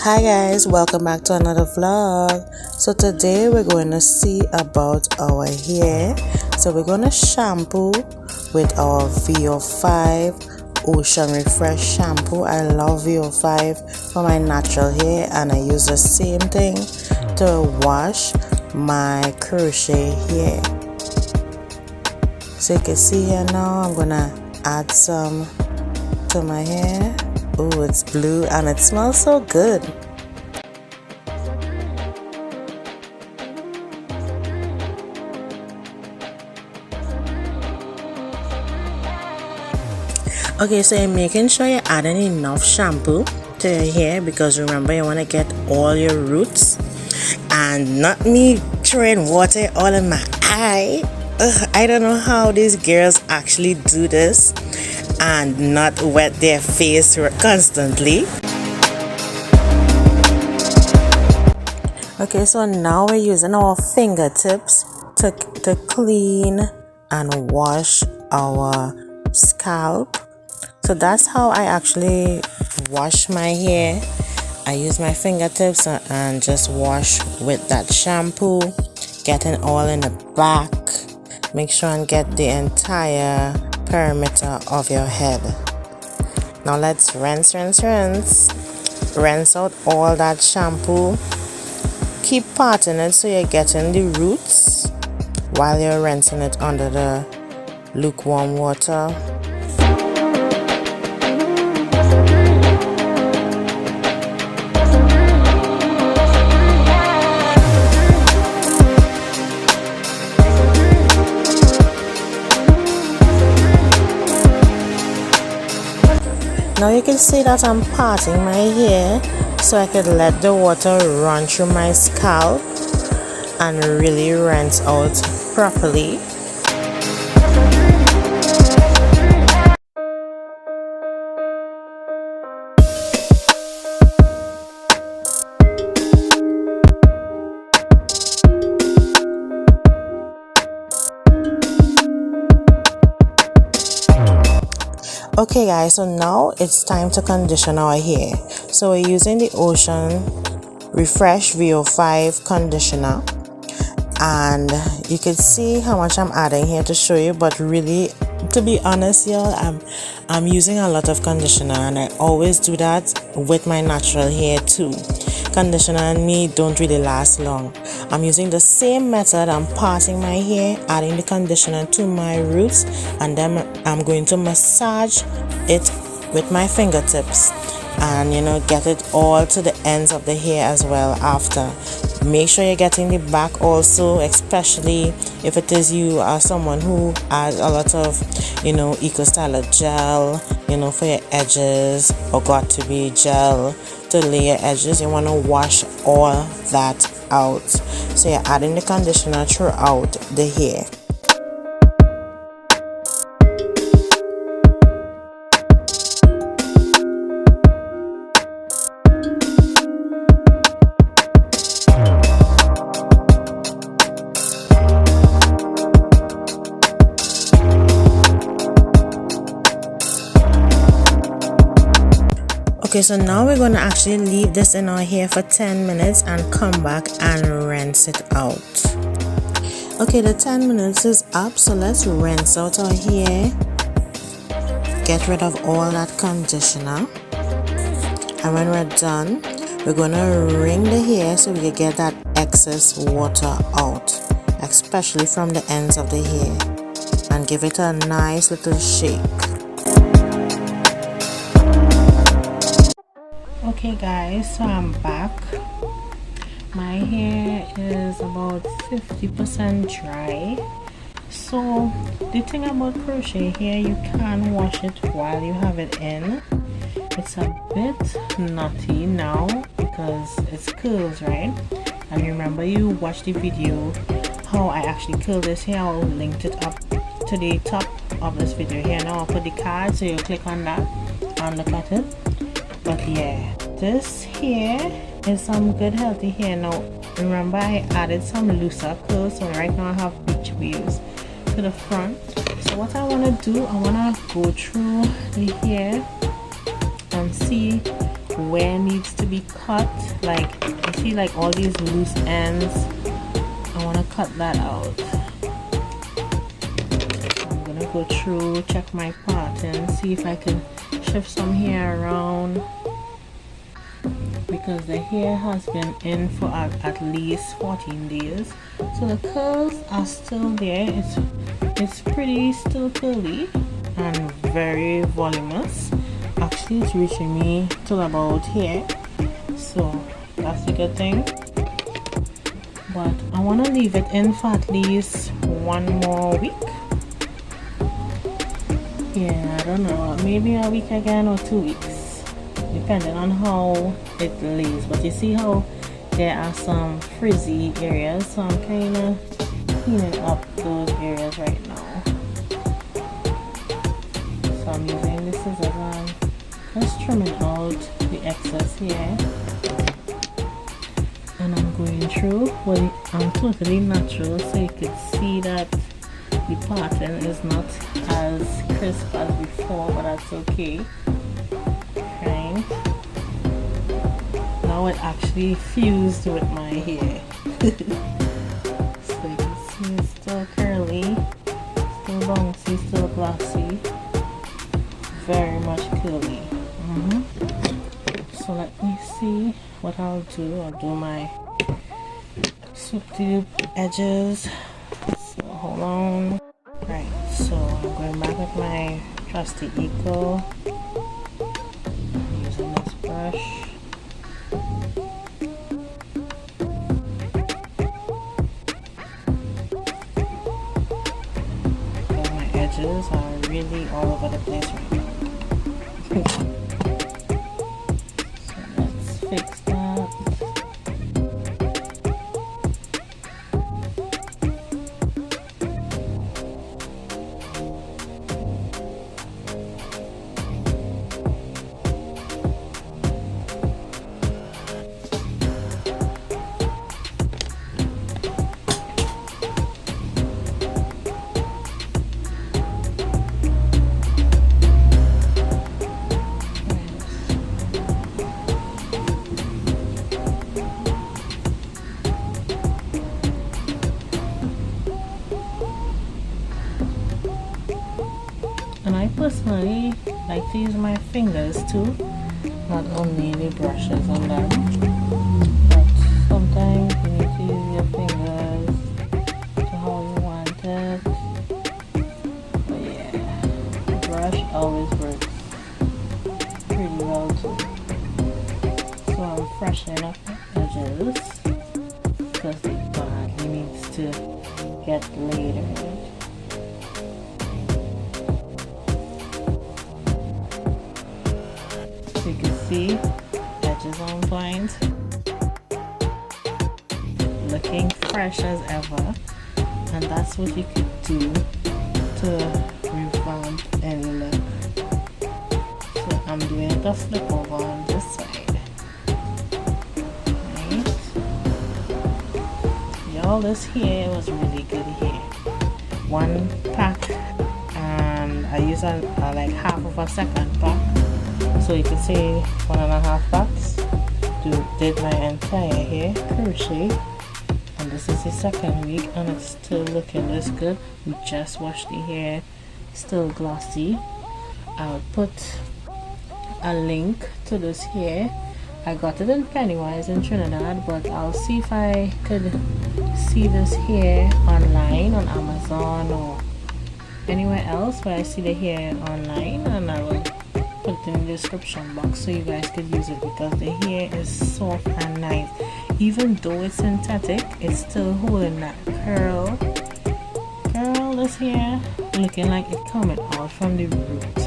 Hi guys, welcome back to another vlog. So today we're going to see about our hair. So we're going to shampoo with our VO5 Ocean Refresh shampoo. I love VO5 for my natural hair, and I use the same thing to wash my crochet hair. So you can see here now I'm gonna add some to my hair. Oh, it's blue and it smells so good. Okay, so you're making sure you're adding enough shampoo to your hair, because remember, you want to get all your roots, and not me throwing water all in my eye. I don't know how these girls actually do this and not wet their face constantly. Okay, so now we're using our fingertips to clean and wash our scalp. So that's how I actually wash my hair. I use my fingertips and just wash with that shampoo, getting all in the back. Make sure and get the entire perimeter of your head. Now let's rinse out all that shampoo. Keep parting it so you're getting the roots while you're rinsing it under the lukewarm water. Now you can see that I'm parting my hair so I could let the water run through my scalp and really rinse out properly. Okay guys, so now it's time to condition our hair. So we're using the Ocean Refresh VO5 conditioner, and you can see how much I'm adding here to show you, but really, to be honest y'all, I'm using a lot of conditioner, and I always do that with my natural hair too. Conditioner and me don't really last long. I'm using the same method. I'm parting my hair, adding the conditioner to my roots, and then I'm going to massage it with my fingertips and get it all to the ends of the hair as well after. Make sure you're getting the back also, especially if it is you are someone who adds a lot of Eco Styler gel for your edges, or got to be gel to lay your edges. You want to wash all that out. So you're adding the conditioner throughout the hair. Okay, so now we're going to actually leave this in our hair for 10 minutes and come back and rinse it out. Okay, the 10 minutes is up, so let's rinse out our hair. Get rid of all that conditioner. And when we're done, we're going to wring the hair so we can get that excess water out, especially from the ends of the hair, and give it a nice little shake. Okay guys, so I'm back. My hair is about 50% dry. So the thing about crochet hair, you can wash it while you have it in. It's a bit knotty now because it's curls, right? And remember, you watched the video how I actually curl this hair. I'll link it up to the top of this video here. Now I'll put the card, so you click on that and look at it. But yeah, this here is some good healthy hair. Now remember, I added some looser curls, so right now I have beach waves to the front. So what I want to do, I want to go through the hair and see where it needs to be cut. Like you see, like all these loose ends, I want to cut that out. I'm gonna go through, check my pattern, see if I can shift some hair around, because the hair has been in for at least 14 days, so the curls are still there. It's pretty still curly and very voluminous. Actually, it's reaching me till about here, so that's a good thing. But I want to leave it in for at least 1 more week. Yeah, I don't know, maybe a week again or 2 weeks, depending on how it lays. But you see how there are some frizzy areas, so I'm kind of cleaning up those areas right now. So I'm using the scissors and just trimming out the excess here, and I'm going through. Well, I'm totally natural, so you can see that the pattern is not as crisp as before, but that's okay. Right now it actually fused with my hair. So you can see it's still curly, still bouncy, still glossy, very much curly. So let me see what I'll do. I'll do my swoop loop edges. So hold on. Right, so I'm going back with my trusty Eco. I'm using this brush. So my edges are really all over the place right now. So let's fix that. And I personally like to use my fingers too, not only the brushes on them, but sometimes you need to use your fingers to how you want it. But yeah, the brush always works pretty well too. So I'm freshening up the edges because it badly needs to get laid. You can see edges on point, looking fresh as ever, and that's what you could do to revamp any look. So I'm doing the flip over on this side. Right? Y'all, this hair was really good hair. 1 pack, and I use like half of a second pack. So you can see 1.5 packs did my entire hair crochet, and this is the 2nd week and it's still looking this good. We just washed the hair, still glossy. I'll put a link to this hair. I got it in Pennywise in Trinidad, but I'll see if I could see this hair online on Amazon or anywhere else where I see the hair online, and I will put it in the description box so you guys could use it, because the hair is soft and nice. Even though it's synthetic, it's still holding that curl. Girl, this hair looking like it coming out from the root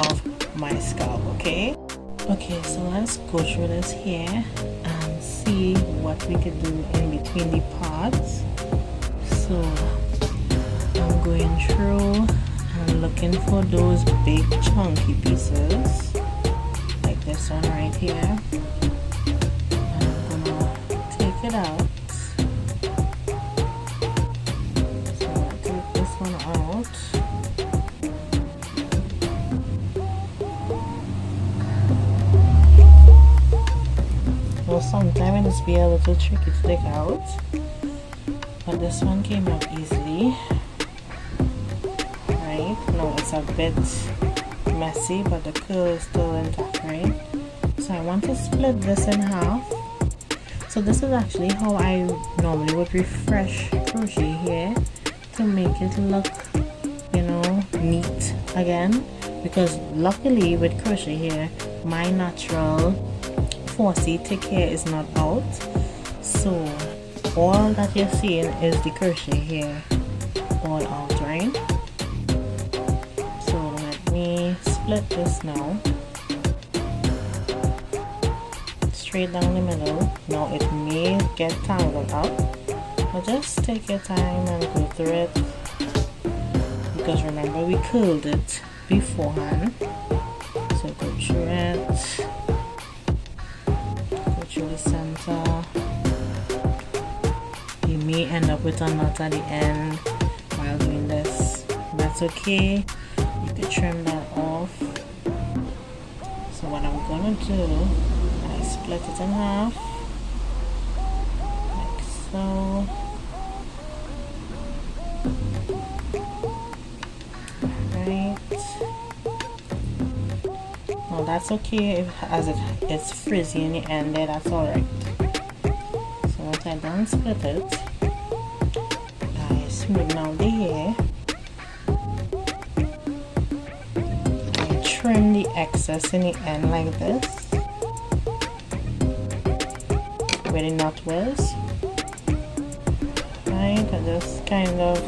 of my scalp. Okay, so let's go through this hair and see what we could do in between the parts. So I'm going through and looking for those big chunky pieces like this one right here, and I'm gonna take it out. So I'll take this one out. sometimes it's be a little tricky to take out, but this one came out easily. Right now it's a bit messy, but the curl is still intact, right? So I want to split this in half. So this is actually how I normally would refresh crochet here to make it look, you know, neat again, because luckily with crochet here my natural 4C thick hair is not out, so all that you're seeing is the crochet hair all out, right? So let me split this now, straight down the middle. Now it may get tangled up, but just take your time and go through it, because remember we curled it beforehand. So go through it, go through the center. You may end up with a knot at the end while doing this. That's okay, you can trim that off. So what I'm gonna do, I split it in half like so. Right. Now that's okay if as it's frizzy in the end there, that's alright. So once I done split it, I smooth out the hair. I trim the excess in the end like this, where the knot was. Right, I just kind of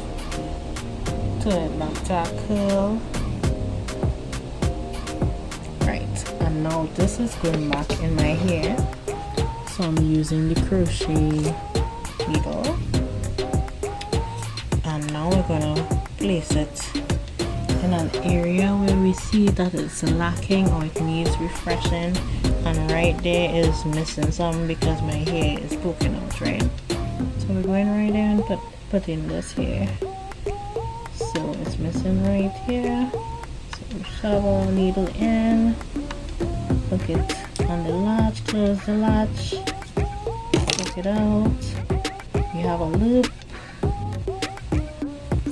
turn it back to a curl. Right, and now this is going back in my hair, so I'm using the crochet needle, and now we're gonna place it in an area where we see that it's lacking or it needs refreshing, and right there is missing some because my hair is poking out, right? So we're going right there and put in this here. So it's missing right here. So we shove our needle in, hook it on the latch, close the latch, take it out. You have a loop,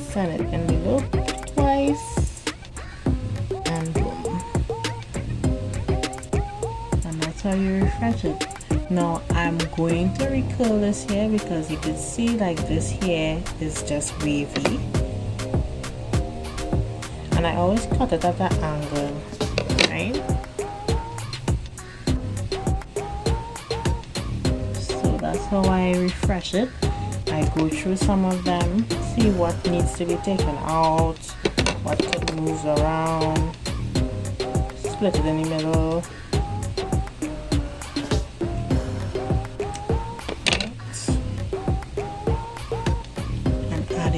send it in the loop twice, and boom. And that's how you refresh it. Now I'm going to recurl this here because you can see like this here is just wavy, and I always cut it at that angle, right? So that's how I refresh it. I go through some of them, see what needs to be taken out, what could move around, split it in the middle.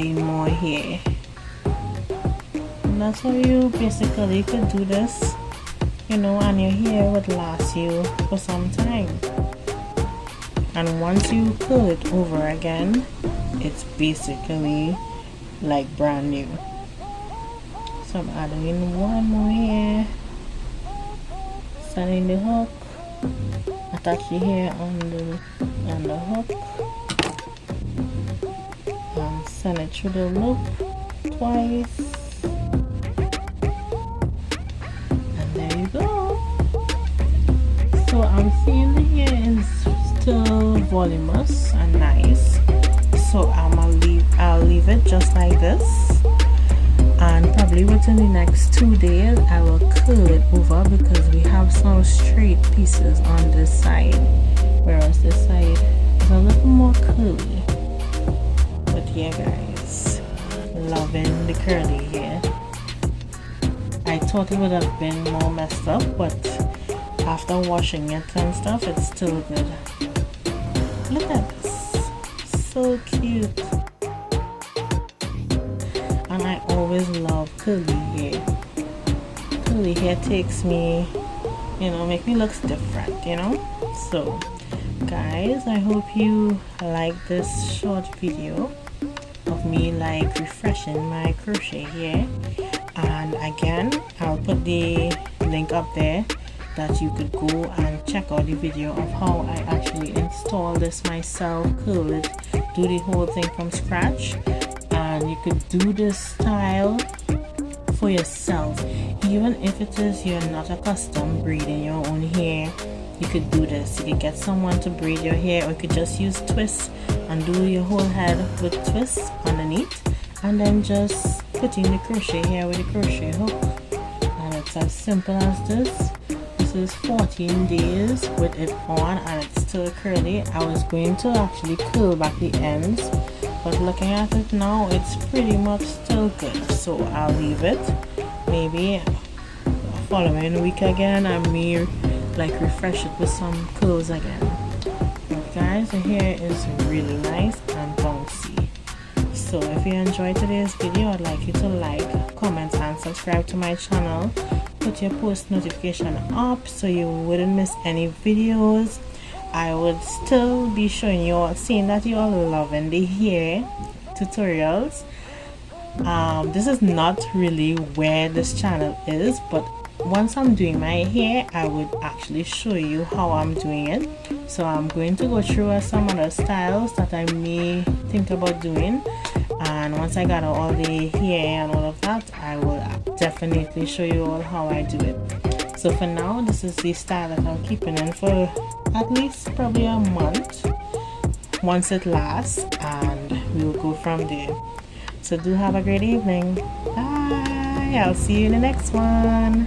More here, and that's how you basically could do this, you know, and your hair would last you for some time. And once you curl it over again, it's basically like brand new. So I'm adding in one more here, starting the hook, attach the hair on the hook, and send it through the loop twice, and there you go. So I'm seeing the hair is still voluminous and nice, so I'll leave it just like this, and probably within the next 2 days I will curl it over, because we have some straight pieces on this side, whereas this side is a little more curly. But yeah guys, loving the curly hair. I thought it would have been more messed up, but after washing it and stuff, it's still good. Look at this, so cute. And I always love curly hair. Curly hair takes me, you know, make me look different, you know. So guys, I hope you like this short video of me like refreshing my crochet hair. And again, I'll put the link up there that you could go and check out the video of how I actually install this myself, curl it, do the whole thing from scratch. And you could do this style for yourself, even if it is you're not accustomed braiding your own hair. You could do this. You could get someone to braid your hair, or you could just use twists and do your whole head with twists underneath, and then just put in the crochet here with the crochet hook. And it's as simple as this. This is 14 days with it on, and it's still curly. I was going to actually curl back the ends, but looking at it now, it's pretty much still good, so I'll leave it. Maybe following week again, I may like refresh it with some curls again. But guys, the hair is really nice and bouncy. So if you enjoyed today's video, I'd like you to like, comment and subscribe to my channel. Put your post notification up so you wouldn't miss any videos. I would still be showing you all, seeing that you all loving the hair tutorials. This is not really where this channel is, but once I'm doing my hair, I would actually show you how I'm doing it. So I'm going to go through some other styles that I may think about doing, and once I got all the hair and all of that, I will definitely show you all how I do it. So for now, this is the style that I'm keeping in for at least probably a month once it lasts, and we'll go from there. So do have a great evening. Bye. I'll see you in the next one.